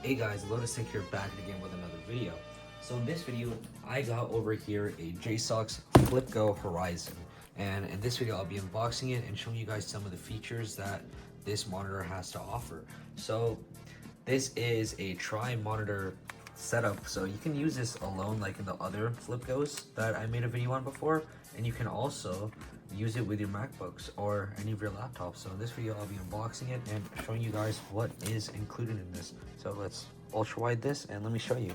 Hey guys, Lotus here back again with another video. So in this video, I got over here a JSAUX Flip Go Horizon. And in this video, I'll be unboxing it and showing you guys some of the features that this monitor has to offer. So this is a tri-monitor setup. So you can use this alone like in the other Flip Go's that I made a video on before. And you can also use it with your MacBooks or any of your laptops. So in this video, I'll be unboxing it and showing you guys what is included in this. So let's ultra wide this and let me show you.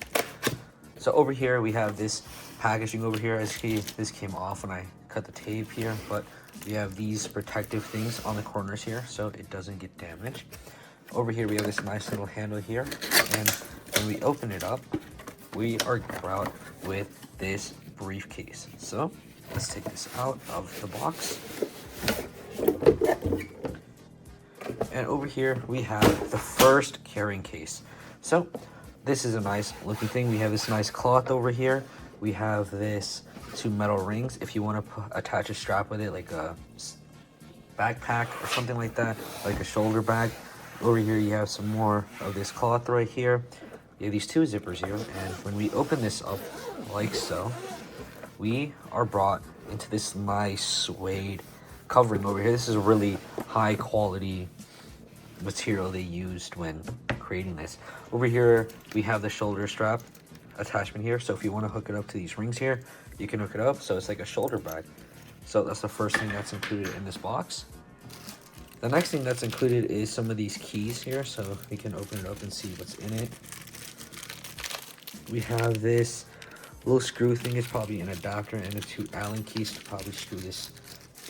So over here we have this packaging over here. As you see, this came off when I cut the tape here, but we have these protective things on the corners here so it doesn't get damaged. Over here we have this nice little handle here, and when we open it up, we are out with this briefcase. So let's take this out of the box. And over here we have the first carrying case. So this is a nice looking thing. We have this nice cloth over here. We have this two metal rings if you want to attach a strap with it, like a backpack or something like that, like a shoulder bag. Over here you have some more of this cloth right here. You have these two zippers here, and when we open this up like so, we are brought into this nice suede covering over here. This is a really high quality material they used when creating this. Over here we have the shoulder strap attachment here, so if you want to hook it up to these rings here, you can hook it up so it's like a shoulder bag. So that's the first thing that's included in this box. The next thing that's included is some of these keys here, so we can open it up and see what's in it. We have this little screw thing. It's probably an adapter and the two Allen keys to probably screw this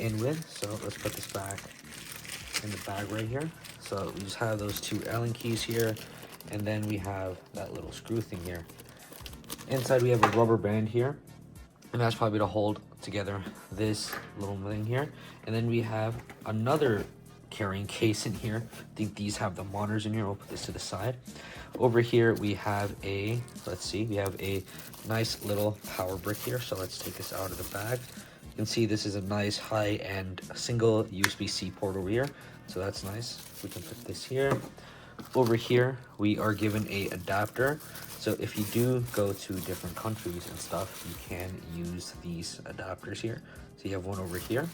in with. So let's put this back in the bag right here. So we just have those two Allen keys here, and then we have that little screw thing here. Inside we have a rubber band here, and that's probably to hold together this little thing here. And then we have another carrying case in here. I think these have the monitors in here. We'll put this to the side. Over here we have a, let's see, we have a nice little power brick here. So let's take this out of the bag. You can see this is a nice high-end single USB-C port over here. So that's nice. We can put this here. Over here we are given a adapter. So if you do go to different countries and stuff, you can use these adapters here. So you have one over here.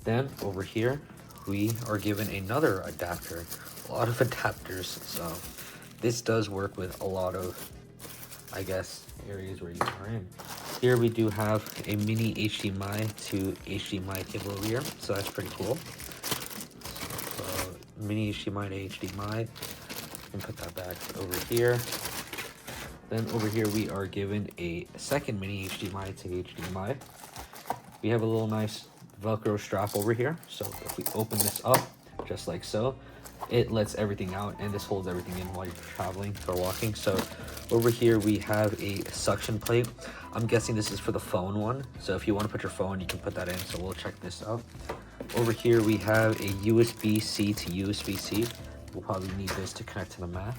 Then over here we are given another adapter. A lot of adapters. So this does work with a lot of, I guess, areas where you are in. Here we do have a mini HDMI to HDMI cable over here, so that's pretty cool. So mini HDMI to HDMI, and put that back over here. Then over here we are given a second mini HDMI to HDMI. We have a little nice Velcro strap over here, so if we open this up just like so, it lets everything out, and this holds everything in while you're traveling or walking. So over here we have a suction plate. I'm guessing this is for the phone one, so if you want to put your phone, you can put that in. So we'll check this out. Over here we have a USB-C to USB-C. We'll probably need this to connect to the Mac.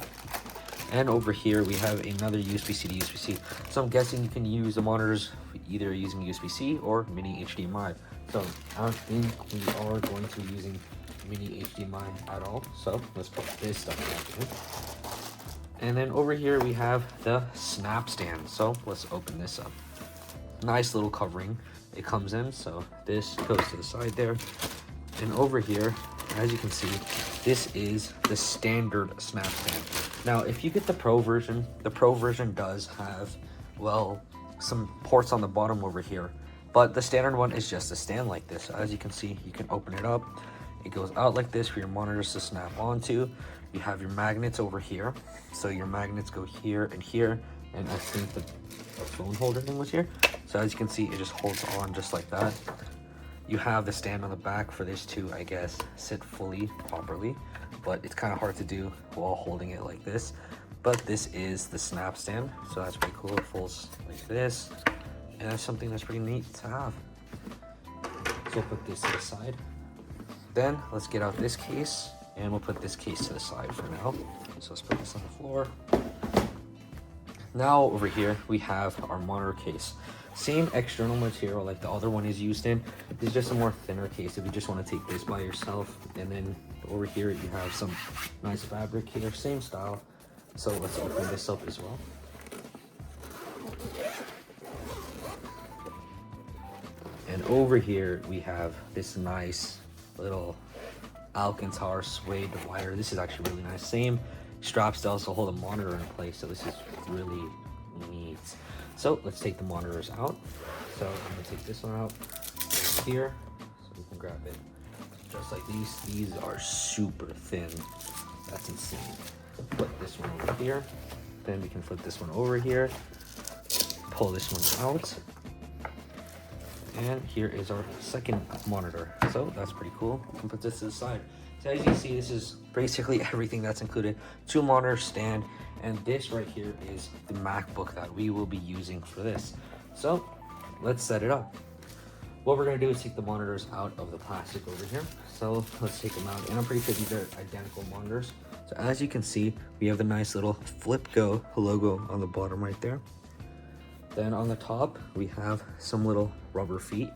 And over here we have another USB-C to USB-C. So I'm guessing you can use the monitors either using USB-C or mini HDMI. So I don't think we are going to be using mini HDMI at all. So let's put this stuff back in. And then over here we have the snap stand. So let's open this up. Nice little covering it comes in. So this goes to the side there. And over here, as you can see, this is the standard snap stand. Now, if you get the Pro version does have, well, some ports on the bottom over here. But the standard one is just a stand like this. So as you can see, you can open it up. It goes out like this for your monitors to snap onto. You have your magnets over here. So your magnets go here and here. And I think the phone holder thing was here. So as you can see, it just holds on just like that. You have the stand on the back for this to, I guess, sit fully properly. But it's kind of hard to do while holding it like this. But this is the snap stand. So that's pretty cool. It folds like this. And that's something that's pretty neat to have. So we'll put this to the side. Then let's get out this case, and we'll put this case to the side for now. So let's put this on the floor. Now over here we have our monitor case. Same external material like the other one is used in. It's just a more thinner case if you just want to take this by yourself. And then over here you have some nice fabric here, same style. So let's open this up as well. And over here we have this nice little Alcantara suede wire. This is actually really nice. Same straps to also hold a monitor in place, so this is really neat. So let's take the monitors out. So I'm gonna take this one out here so we can grab it just like these. These are super thin. That's insane. Put this one over here, then we can flip this one over here, pull this one out, and here is our second monitor. So that's pretty cool. We can put this to the side. So as you can see, this is basically everything that's included. 2 monitor stand, and this right here is the MacBook that we will be using for this. So let's set it up. What we're gonna do is take the monitors out of the plastic over here. So let's take them out, and I'm pretty sure these are identical monitors. So as you can see, we have the nice little FlipGo logo on the bottom right there. Then on the top, we have some little rubber feet.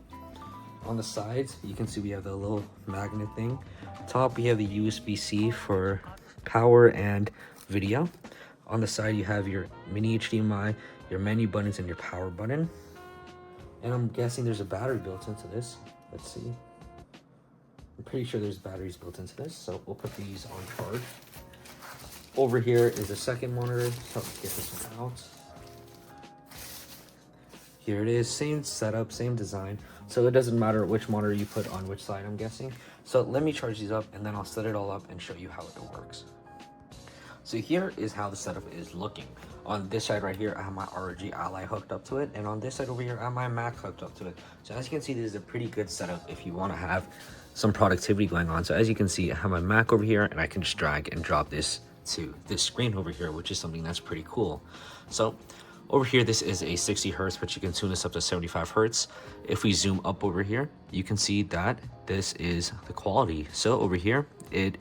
On the sides, you can see we have the little magnet thing. Top, we have the USB-C for power and video. On the side, you have your mini HDMI, your menu buttons, and your power button. And I'm guessing there's a battery built into this. Let's see. I'm pretty sure there's batteries built into this, so we'll put these on charge. Over here is the second monitor, so let's get this one out. Here it is, same setup, same design. So it doesn't matter which monitor you put on which side, I'm guessing. So let me charge these up and then I'll set it all up and show you how it works. So here is how the setup is looking. On this side right here, I have my ROG Ally hooked up to it. And on this side over here, I have my Mac hooked up to it. So as you can see, this is a pretty good setup if you want to have some productivity going on. So as you can see, I have my Mac over here and I can just drag and drop this to this screen over here, which is something that's pretty cool. So over here, this is a 60 hertz, but you can tune this up to 75 hertz. If we zoom up over here, you can see that this is the quality. So over here, it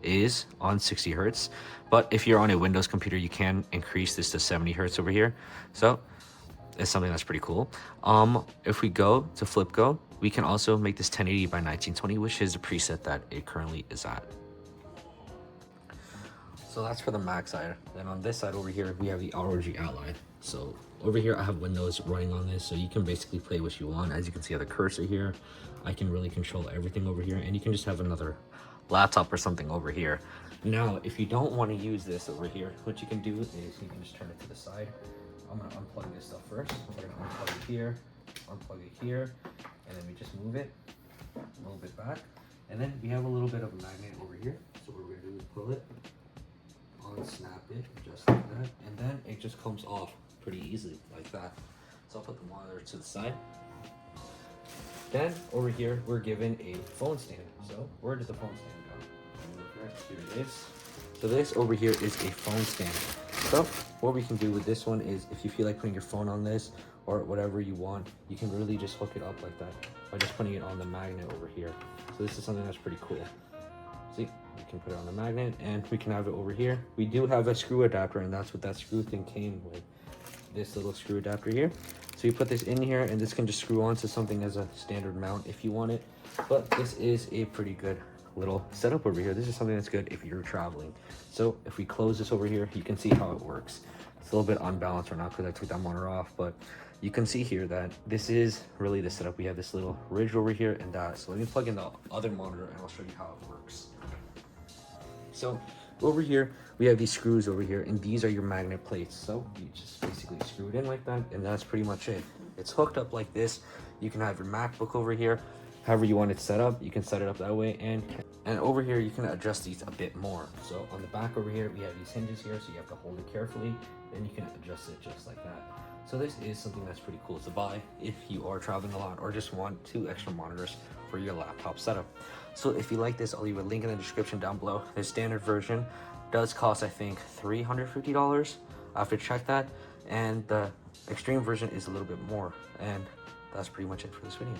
is on 60 hertz, but if you're on a Windows computer, you can increase this to 70 hertz over here. So it's something that's pretty cool. If we go to FlipGo, we can also make this 1080 by 1920, which is the preset that it currently is at. So that's for the Mac side. Then on this side over here, we have the ROG Ally. So over here, I have Windows running on this, so you can basically play what you want. As you can see, I have the cursor here. I can really control everything over here, and you can just have another laptop or something over here. Now, if you don't want to use this over here, what you can do is you can just turn it to the side. I'm gonna unplug this stuff first. We're gonna unplug it here, and then we just move it a little bit back. And then we have a little bit of a magnet over here. So what we're gonna do is pull it, unsnap it just like that, and then it just comes off pretty easily like that. So I'll put the monitor to the side. Then over here, we're given a phone stand. So where did the phone stand go? Here it is. So this over here is a phone stand. So what we can do with this one is, if you feel like putting your phone on this or whatever you want, you can really just hook it up like that by just putting it on the magnet over here. So this is something that's pretty cool. See, we can put it on the magnet and we can have it over here. We do have a screw adapter, and that's what that screw thing came with, this little screw adapter here. So you put this in here and this can just screw onto something as a standard mount if you want it. But this is a pretty good little setup over here. This is something that's good if you're traveling. So if we close this over here, you can see how it works. It's a little bit unbalanced right now because I took that monitor off, but you can see here that this is really the setup. We have this little ridge over here and that. So let me plug in the other monitor and I'll show you how it works. So over here, we have these screws over here, and these are your magnet plates. So you just basically screw it in like that, and that's pretty much it. It's hooked up like this. You can have your MacBook over here. However you want it set up, you can set it up that way. And over here, you can adjust these a bit more. So on the back over here, we have these hinges here, so you have to hold it carefully. Then you can adjust it just like that. So this is something that's pretty cool to buy if you are traveling a lot or just want 2 extra monitors for your laptop setup. So if you like this, I'll leave a link in the description down below. The standard version does cost, I think, $350. I have to check that. And the extreme version is a little bit more. And that's pretty much it for this video.